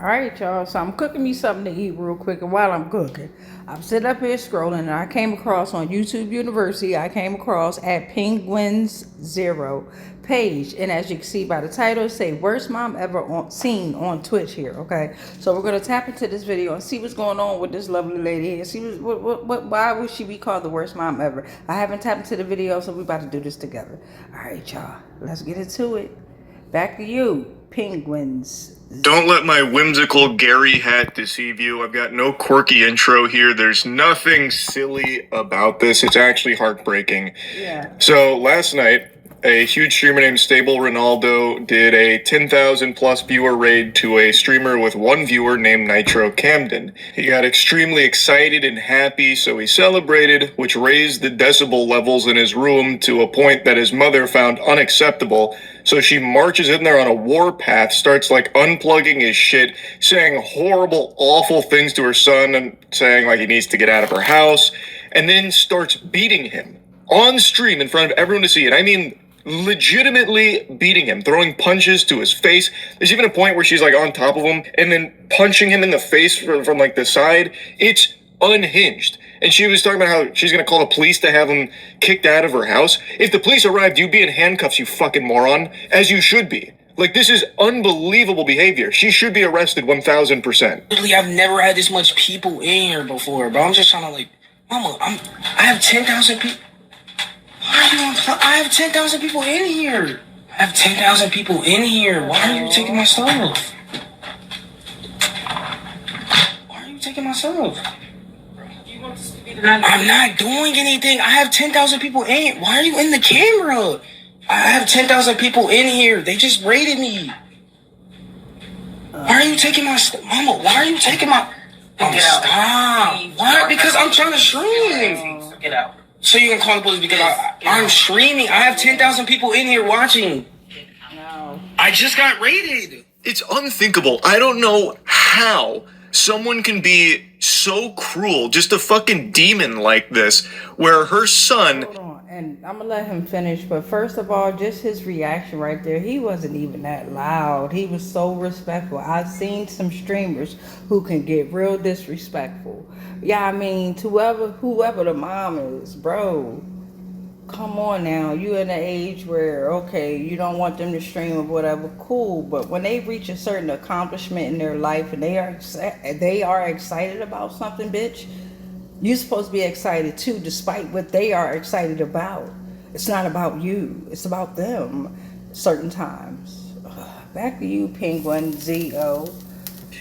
Alright, y'all. So I'm cooking me something to eat real quick. And while I'm cooking, I'm sitting up here scrolling and I came across on YouTube University, I came across at Penguins Zero page. And as you can see by the title, it say worst mom ever seen on Twitch here. Okay. So we're going to tap into this video and see what's going on with this lovely lady here. See why would she be called the worst mom ever? I haven't tapped into the video, so we're about to do this together. Alright, y'all. Let's get into it. Back to you, Penguins. Don't let my whimsical Gary hat deceive you. I've got no quirky intro here. There's nothing silly about this. It's actually heartbreaking. Yeah. So last night, a huge streamer named Stable Ronaldo did a 10,000 plus viewer raid to a streamer with one viewer named Nitro Camden. He got extremely excited and happy, so he celebrated, which raised the decibel levels in his room to a point that his mother found unacceptable. So she marches in there on a warpath, starts like unplugging his shit, saying horrible, awful things to her son and saying like he needs to get out of her house, and then starts beating him on stream in front of everyone to see. And I mean, legitimately beating him, throwing punches to his face. There's even a point where she's like on top of him and then punching him in the face from like the side. It's unhinged. And she was talking about how she's going to call the police to have him kicked out of her house. If the police arrived, you'd be in handcuffs, you fucking moron, as you should be. Like, this is unbelievable behavior. She should be arrested 1,000%. Literally, I've never had this much people in here before, bro. I'm just trying to, like, Mama, I have 10,000 people. Why are you on? I have 10,000 people in here. I have 10,000 people in here. Why are you taking my stuff? Why are you taking my stuff? I'm not doing anything. I have 10,000 people in. Why are you in the camera? I have 10,000 people in here. They just raided me. Why are you taking my stuff? Mama, why are you taking my... Mama, stop. Why? Because I'm trying to stream. Get out. So you can call the police because I'm streaming. I have 10,000 people in here watching. No. I just got raided. It's unthinkable. I don't know how someone can be so cruel, just a fucking demon like this, where her son... Hold on, and I'm gonna let him finish, but first of all, just his reaction right there, he wasn't even that loud. He was so respectful. I've seen some streamers who can get real disrespectful. Yeah, I mean, to whoever the mom is, bro, come on now. You're in an age where, okay, you don't want them to stream or whatever, cool. But when they reach a certain accomplishment in their life and they are excited about something, bitch, you're supposed to be excited too, despite what they are excited about. It's not about you. It's about them certain times. Back to you, Penguin ZO.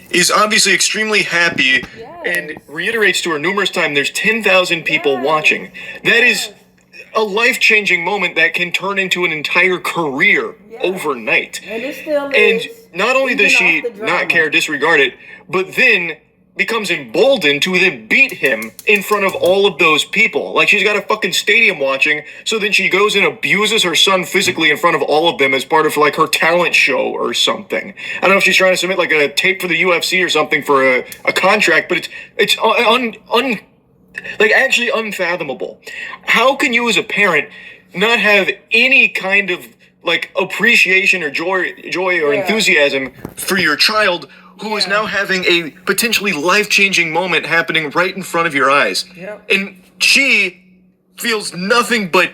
Is obviously extremely happy and reiterates to her numerous times there's 10,000 people watching. That is a life-changing moment that can turn into an entire career overnight. And it still is. And not only does she not care, disregard it, but then becomes emboldened to then beat him in front of all of those people. Like, she's got a fucking stadium watching, so then she goes and abuses her son physically in front of all of them as part of, like, her talent show or something. I don't know if she's trying to submit, like, a tape for the UFC or something for a contract, but it's actually unfathomable. How can you as a parent not have any kind of, like, appreciation or joy or enthusiasm for your child who is now having a potentially life-changing moment happening right in front of your eyes? Yep. And she feels nothing but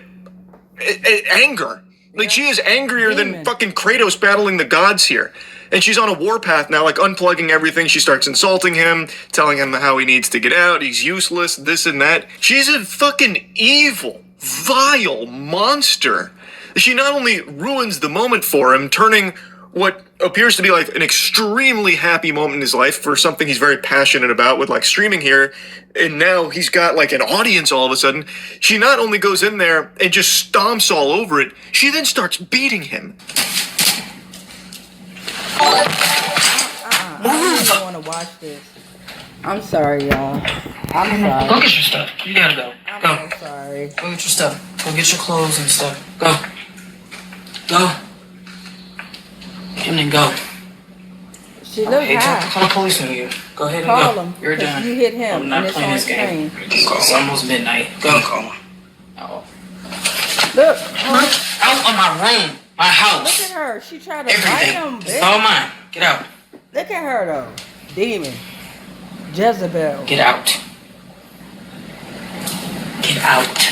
anger. Like, she is angrier than fucking Kratos battling the gods here. And she's on a warpath now, like, unplugging everything. She starts insulting him, telling him how he needs to get out, he's useless, this and that. She's a fucking evil, vile monster. She not only ruins the moment for him, turning what appears to be like an extremely happy moment in his life for something he's very passionate about with, like, streaming here, and now he's got like an audience all of a sudden. She not only goes in there and just stomps all over it, she then starts beating him. I don't even want to watch this. I'm sorry, y'all. I'm sorry. Go get your stuff. You gotta go. I'm so sorry. Go get your stuff. Go get your clothes and stuff. Go. Go. And then go. She looked high. Call the police on you. Go ahead and Call go. him. You're done. You hit him. I'm not and it's playing on this game. screen. It's almost midnight. Go. Call him. Oh. Look. Out of my room. My house. Look at her. She tried to Everything. bite him, It's bitch. all mine. Get out. Look at her though. Demon. Jezebel. Get out. Get out.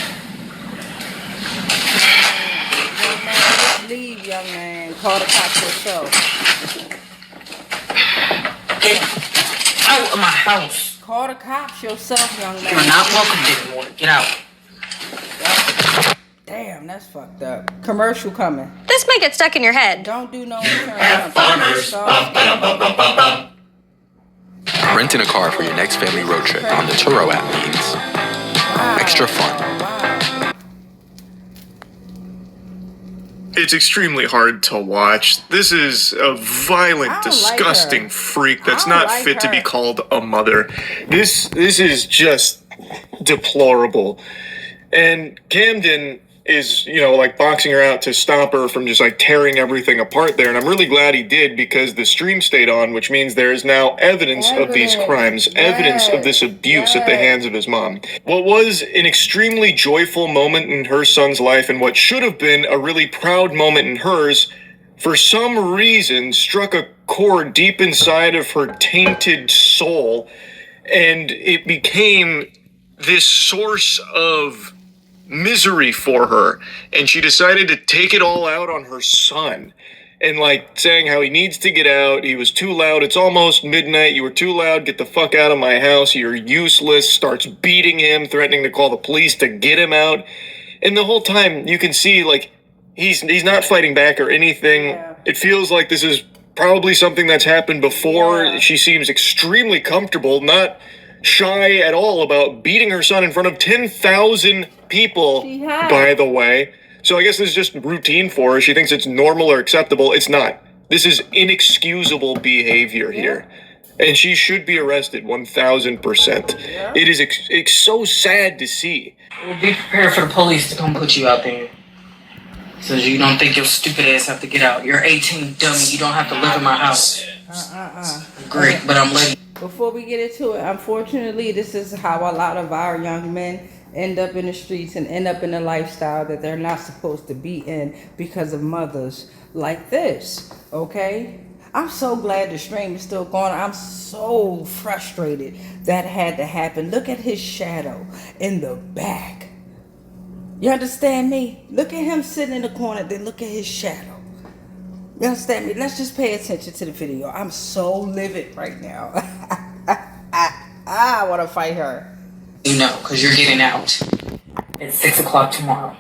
Young man, just leave, young man. Call the cops yourself. Get out of my house. Call the cops yourself, young man. You're not welcome anymore. Get out. Damn, that's fucked up. Commercial coming. This might get stuck in your head. Don't do no Renting a car for your next family road trip on the Turo app means extra fun. It's extremely hard to watch. This is a violent, disgusting freak that's not fit to be called a mother. This is just deplorable. And Camden is, like boxing her out to stop her from just like tearing everything apart there. And I'm really glad he did, because the stream stayed on, which means there is now evidence of these crimes, evidence of this abuse at the hands of his mom. What was an extremely joyful moment in her son's life, and what should have been a really proud moment in hers, for some reason struck a chord deep inside of her tainted soul, and it became this source of misery for her, and she decided to take it all out on her son, and like saying how he needs to get out. He was too loud. It's almost midnight. You were too loud. Get the fuck out of my house. You're useless. Starts beating him, threatening to call the police to get him out. And the whole time you can see like he's not fighting back or anything. Yeah. It feels like this is probably something that's happened before. Yeah. She seems extremely comfortable, not shy at all about beating her son in front of 10,000 people, by the way. So I guess this is just routine for her. She thinks it's normal or acceptable. It's not. This is inexcusable behavior here. And she should be arrested 1,000%. Yeah. It is it's so sad to see. Well, be prepared for the police to come put you out there. So you don't think your stupid ass have to get out. You're 18, dummy. You don't have to live in my house. Great, but I'm letting. Before we get into it, unfortunately, this is how a lot of our young men end up in the streets and end up in a lifestyle that they're not supposed to be in because of mothers like this, okay? I'm so glad the stream is still going. I'm so frustrated that had to happen. Look at his shadow in the back. You understand me? Look at him sitting in the corner, then look at his shadow. You understand me? Let's just pay attention to the video. I'm so livid right now. I want to fight her. You know, because you're getting out at 6 o'clock tomorrow.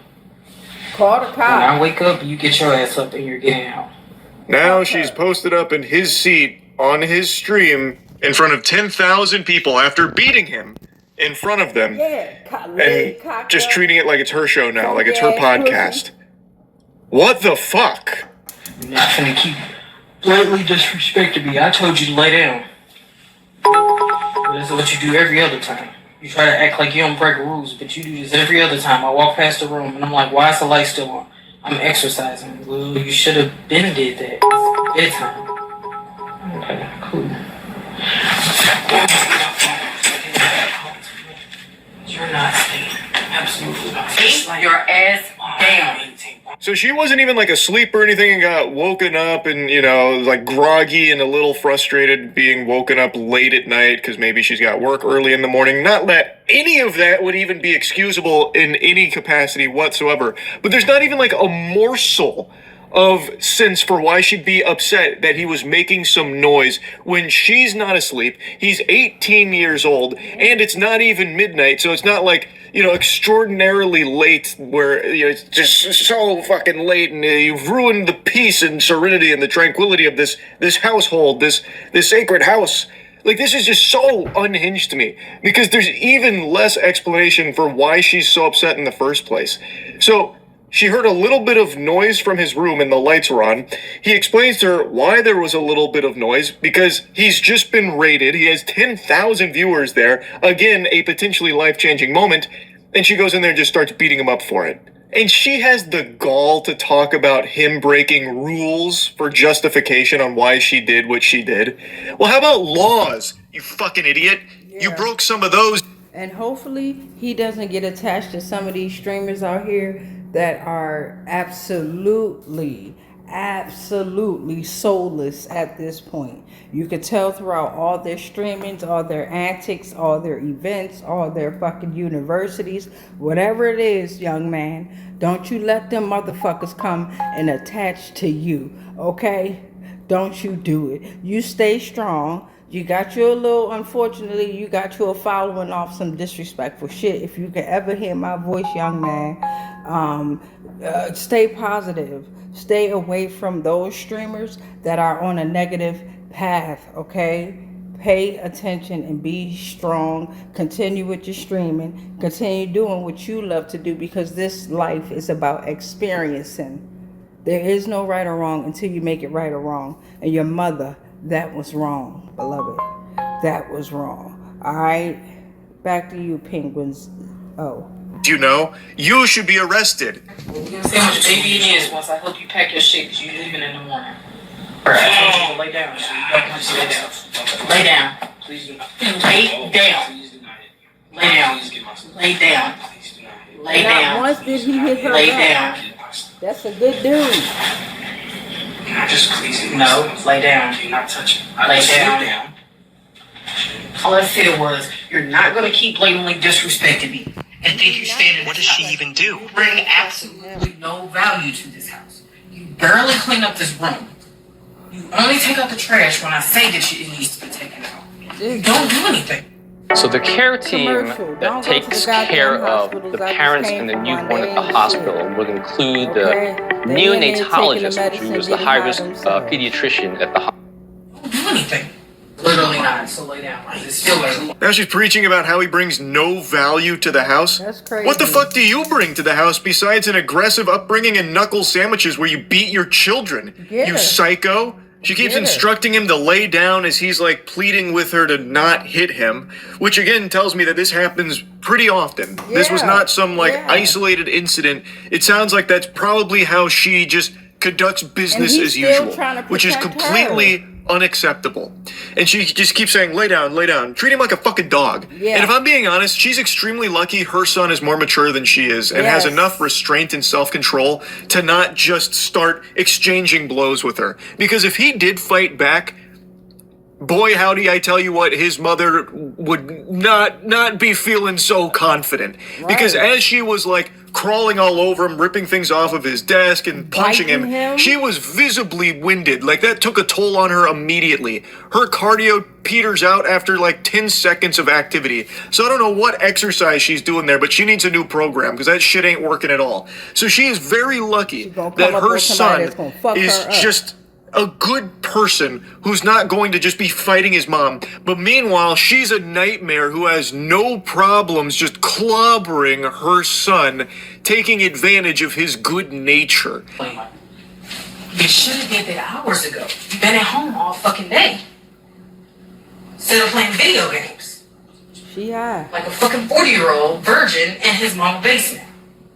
Call the cops. When I wake up, you get your ass up and you're getting out. Now she's posted up in his seat on his stream in front of 10,000 people after beating him in front of them. And just treating it like it's her show now, like it's her podcast. What the fuck? You're not gonna keep blatantly disrespecting me. I told you to lay down. But this is what you do every other time. You try to act like you don't break rules, but you do this every other time. I walk past the room and I'm like, why is the light still on? I'm exercising. Well, you should have been did that. It's bedtime. Okay, cool. You're not staying. Absolutely not. Take your ass down. So she wasn't even like asleep or anything and got woken up and, like groggy and a little frustrated being woken up late at night because maybe she's got work early in the morning. Not that any of that would even be excusable in any capacity whatsoever. But there's not even like a morsel of sense for why she'd be upset that he was making some noise when she's not asleep. He's 18 years old and it's not even midnight, so it's not like, extraordinarily late where it's just so fucking late and you've ruined the peace and serenity and the tranquility of this household, this sacred house. Like, this is just so unhinged to me because there's even less explanation for why she's so upset in the first place. So she heard a little bit of noise from his room and the lights were on. He explains to her why there was a little bit of noise, because he's just been raided. He has 10,000 viewers there. Again, a potentially life-changing moment. And she goes in there and just starts beating him up for it. And she has the gall to talk about him breaking rules for justification on why she did what she did. Well, how about laws, you fucking idiot? Yeah. You broke some of those. And hopefully he doesn't get attached to some of these streamers out here that are absolutely absolutely soulless at this point. You could tell throughout all their streamings, all their antics, all their events, all their fucking universities, whatever it is, young man, don't you let them motherfuckers come and attach to you, okay? Don't you do it. You stay strong. You got you a little, unfortunately, you got you a following off some disrespectful shit. If you can ever hear my voice, young man, stay positive. Stay away from those streamers that are on a negative path, okay? Pay attention and be strong. Continue with your streaming. Continue doing what you love to do, because this life is about experiencing. There is no right or wrong until you make it right or wrong. And your mother, that was wrong, beloved. That was wrong. All right? Back to you, penguins. Oh. You know, you should be arrested. You're gonna see how much baby it is once I help you pack your shit, because you're leaving in the morning. Alright, I told you to lay down. So you don't want to lay down. Lay down. Please do not. Lay down. Please do not. Lay down. Lay down. Lay Not down. once did he hit her Lay back. down. That's a good dude. Can I just please? No, lay down. Do not touch me. Lay down. All I said was, you're not gonna keep blatantly disrespecting me and think you're standing. What does she even do? You bring absolutely no value to this house. You barely clean up this room. You only take out the trash when I say that it needs to be taken out. You don't do anything. So the care team Commercial. that Don't go to takes the goddamn care of hospitals. the I just parents came and the from one. newborn They at the ain't hospital shit. would include Okay? the They in there taking the neonatologist, medicine, which is the getting high high-risk themselves. pediatrician at the hospital. Don't do anything. Literally not. So lay down. It's still early. Now she's preaching about how he brings no value to the house. That's crazy. What the fuck do you bring to the house besides an aggressive upbringing and knuckle sandwiches where you beat your children? Get You her. psycho. She keeps Get her. instructing him to lay down as he's like pleading with her to not hit him, which again tells me that this happens pretty often. This was Yeah. not some like Yeah. isolated incident. It sounds like that's probably how she just conducts business he's as still usual, trying to which is protect completely unacceptable. And she just keeps saying, lay down, lay down. Treat him like a fucking dog. Yeah. And if I'm being honest, she's extremely lucky her son is more mature than she is and has Yes. enough restraint and self-control to not just start exchanging blows with her. Because if he did fight back, boy howdy, I tell you what, his mother would not be feeling so confident. Because Right. as she was like crawling all over him, ripping things off of his desk and punching Biting him. she was visibly winded. Like that took a toll on her immediately. Her cardio peters out after like 10 seconds of activity. So I don't know what exercise she's doing there, but she needs a new program because that shit ain't working at all. So she is very lucky gonna come that up her with somebody son that's gonna fuck is her up. just a good person who's not going to just be fighting his mom. But meanwhile, she's a nightmare who has no problems just clobbering her son, taking advantage of his good nature. You should have did that hours ago. You've been at home all fucking day. Instead of playing video games. She high. Like a fucking 40-year-old virgin in his mom's basement.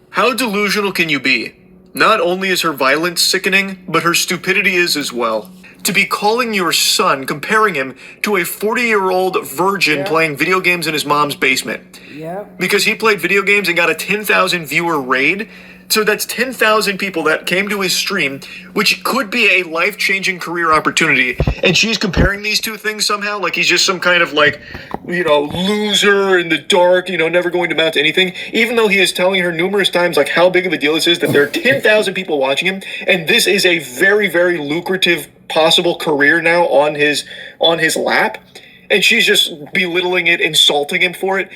How delusional can you be? Not only is her violence sickening, but her stupidity is as well. To be calling your son, comparing him to a 40-year-old virgin Yeah. playing video games in his mom's basement. Yep. Because he played video games and got a 10,000 viewer raid. So that's 10,000 people that came to his stream, which could be a life-changing career opportunity. And she's comparing these two things somehow, like he's just some kind of like, loser in the dark, never going to amount to anything. Even though he is telling her numerous times like how big of a deal this is, that there are 10,000 people watching him, and this is a very, very lucrative possible career now on his lap. And she's just belittling it, insulting him for it.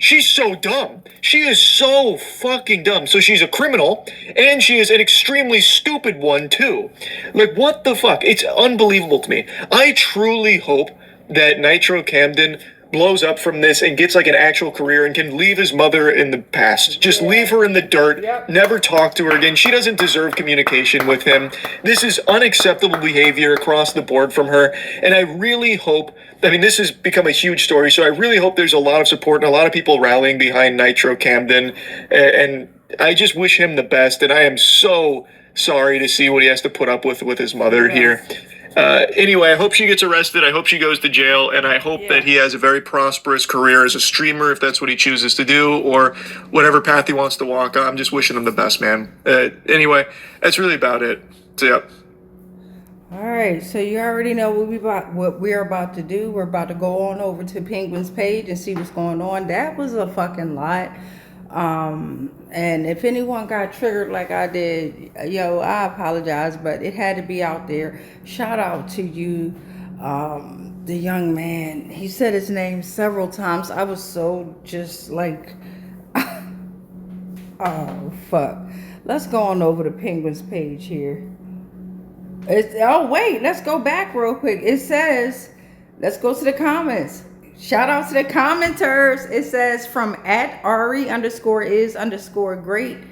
She's so dumb. She is so fucking dumb. So she's a criminal, and she is an extremely stupid one, too. Like, what the fuck? It's unbelievable to me. I truly hope that Nitro Camden blows up from this and gets, like, an actual career and can leave his mother in the past. Just leave her in the dirt. Yep. Never talk to her again. She doesn't deserve communication with him. This is unacceptable behavior across the board from her, and I really hope... this has become a huge story, so I really hope there's a lot of support and a lot of people rallying behind Nitro Camden, and I just wish him the best, and I am so sorry to see what he has to put up with his mother here. Anyway, I hope she gets arrested, I hope she goes to jail, and I hope that he has a very prosperous career as a streamer, if that's what he chooses to do, or whatever path he wants to walk on. I'm just wishing him the best, man. Anyway, that's really about it. So yeah. All right, so you already know what we're about to do. We're about to go on over to Penguin's page and see what's going on. That was a fucking lot. And if anyone got triggered like I did, yo, I apologize, but it had to be out there. Shout out to you, the young man. He said his name several times. I was so just like, oh fuck. Let's go on over to Penguin's page here. Oh wait, let's go back real quick. It says, let's go to the comments. Shout out to the commenters. It says from @Ari_is_great.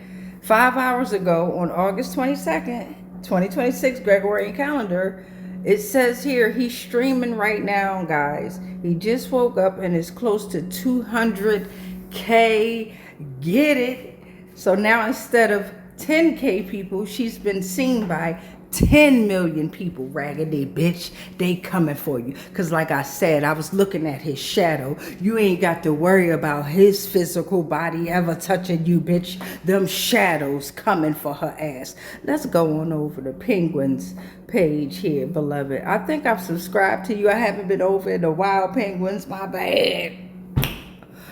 5 hours ago on August 22nd, 2026, Gregorian calendar. It says here he's streaming right now, guys. He just woke up and is close to 200K. Get it? So now instead of 10K people, she's been seen by 10 million people. Raggedy bitch, they coming for you. Cause like I said, I was looking at his shadow. You ain't got to worry about his physical body ever touching you, bitch. Them shadows coming for her ass. Let's go on over to Penguin's page here, beloved. I think I've subscribed to you. I haven't been over in the Wild Penguins. My bad.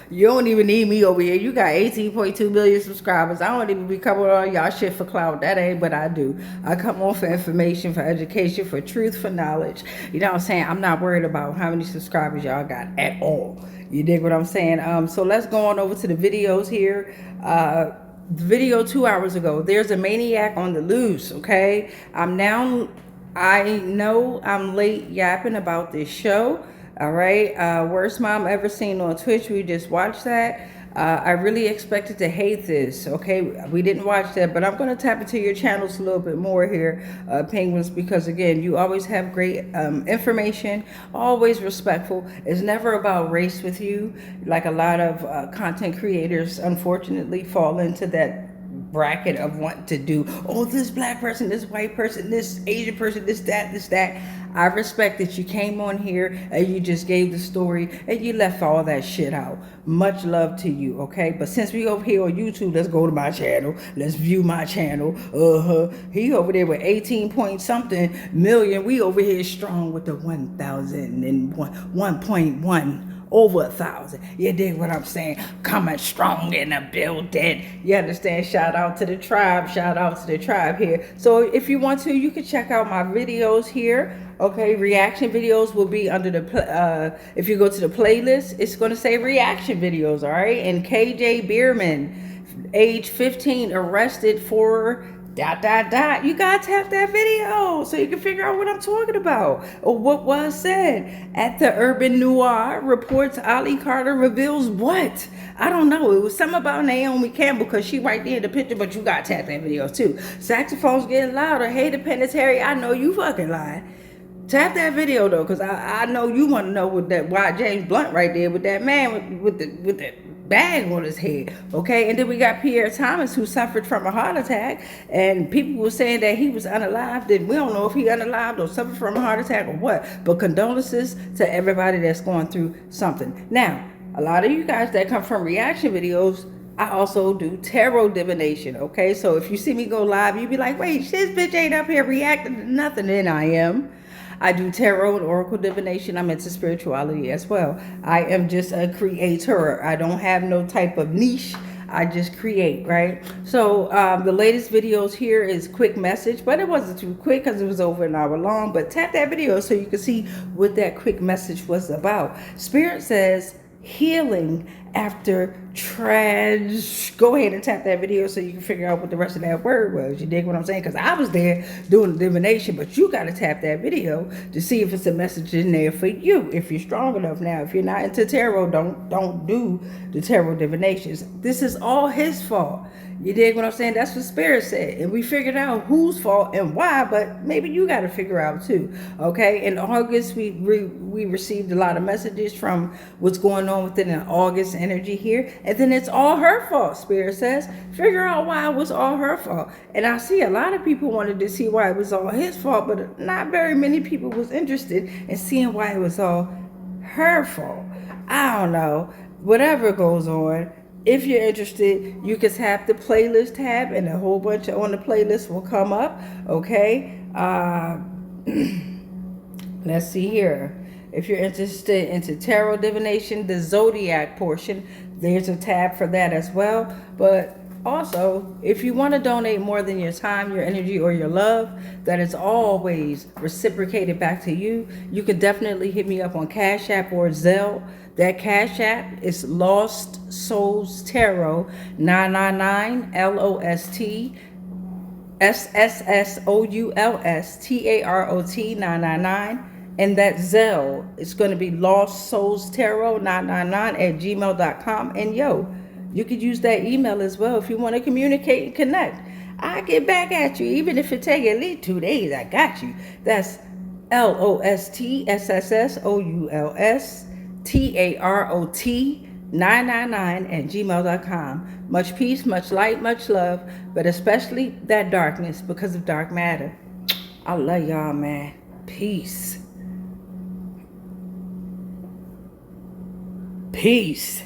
You don't even need me over here. You got 18.2 million subscribers. I don't even be covering all y'all shit for clout. That ain't what I do. I come on for information, for education, for truth, for knowledge. You know what I'm saying? I'm not worried about how many subscribers y'all got at all. You dig what I'm saying? So let's go on over to the videos here. The video 2 hours ago. There's a maniac on the loose, okay? I know I'm late yapping about this show. All right, worst mom ever seen on Twitch. We just watched that. I really expected to hate this. Okay, we didn't watch that, but I'm going to tap into your channels a little bit more here, Penguins, because again, you always have great information, always respectful. It's never about race with you, like a lot of content creators unfortunately fall into that bracket of wanting to do, oh, this black person, this white person, this Asian person, this, that. I respect that you came on here and you just gave the story and you left all that shit out. Much love to you, okay? But since we over here on YouTube, let's go to my channel. Let's view my channel. He over there with 18 point something million. We over here strong with the 1,001.1. Over 1,000. You dig what I'm saying? Coming strong in the building. You understand? Shout out to the tribe. Shout out to the tribe here. So if you want to, you can check out my videos here. Okay, reaction videos will be under the, if you go to the playlist, it's going to say reaction videos, all right? And KJ Bierman, age 15, arrested for ... You gotta tap that video so you can figure out what I'm talking about or what was said. At the Urban Noir reports Ali Carter reveals what? I don't know. It was something about Naomi Campbell because she right there in the picture, but you gotta tap that video too. Saxophones getting louder. Hey, the penitentiary, I know you fucking lying. Tap that video though, because I know you want to know what that why James Blunt right there with that man with the bag on his head, okay? And then we got Pierre Thomas, who suffered from a heart attack, and people were saying that he was unalived, and we don't know if he unalived or suffered from a heart attack or what, but condolences to everybody that's going through something. Now, a lot of you guys that come from reaction videos, I also do tarot divination, okay? So if you see me go live, you be like, wait, this bitch ain't up here reacting to nothing, and I am. I do tarot and oracle divination. I'm into spirituality as well. I am just a creator. I don't have no type of niche. I just create, right? So the latest videos here is quick message, but it wasn't too quick because it was over an hour long. But tap that video so you can see what that quick message was about. Spirit says healing after trash. Go ahead and tap that video so you can figure out what the rest of that word was. You dig what I'm saying? Because I was there doing the divination, but you got to tap that video to see if it's a message in there for you, if you're strong enough. Now, if you're not into tarot, don't do the tarot divinations. This is all his fault. You dig what I'm saying? That's what Spirit said. And we figured out whose fault and why, but maybe you got to figure out too. Okay? In August, we received a lot of messages from what's going on within the August energy here. And then it's all her fault, Spirit says. Figure out why it was all her fault. And I see a lot of people wanted to see why it was all his fault, but not very many people was interested in seeing why it was all her fault. I don't know. Whatever goes on, If you're interested, you can tap the playlist tab and a whole bunch on the playlist will come up. Okay. Let's see here. If you're interested into tarot divination, the zodiac portion, there's a tab for that as well. But also, if you want to donate more than your time, your energy, or your love, that is always reciprocated back to you, you can definitely hit me up on Cash App or Zelle. That Cash App is Lost Souls Tarot 999 LOST SSSOULSTAROT 999. And that Zelle is going to be Lost Souls Tarot 999 at gmail.com. And yo, you could use that email as well if you want to communicate and connect. I get back at you, even if it take at least 2 days. I got you. That's LOSTSSSOULSTAROT 999 at gmail.com. Much peace, much light, much love, but especially that darkness because of dark matter. I love y'all, man. Peace. Peace.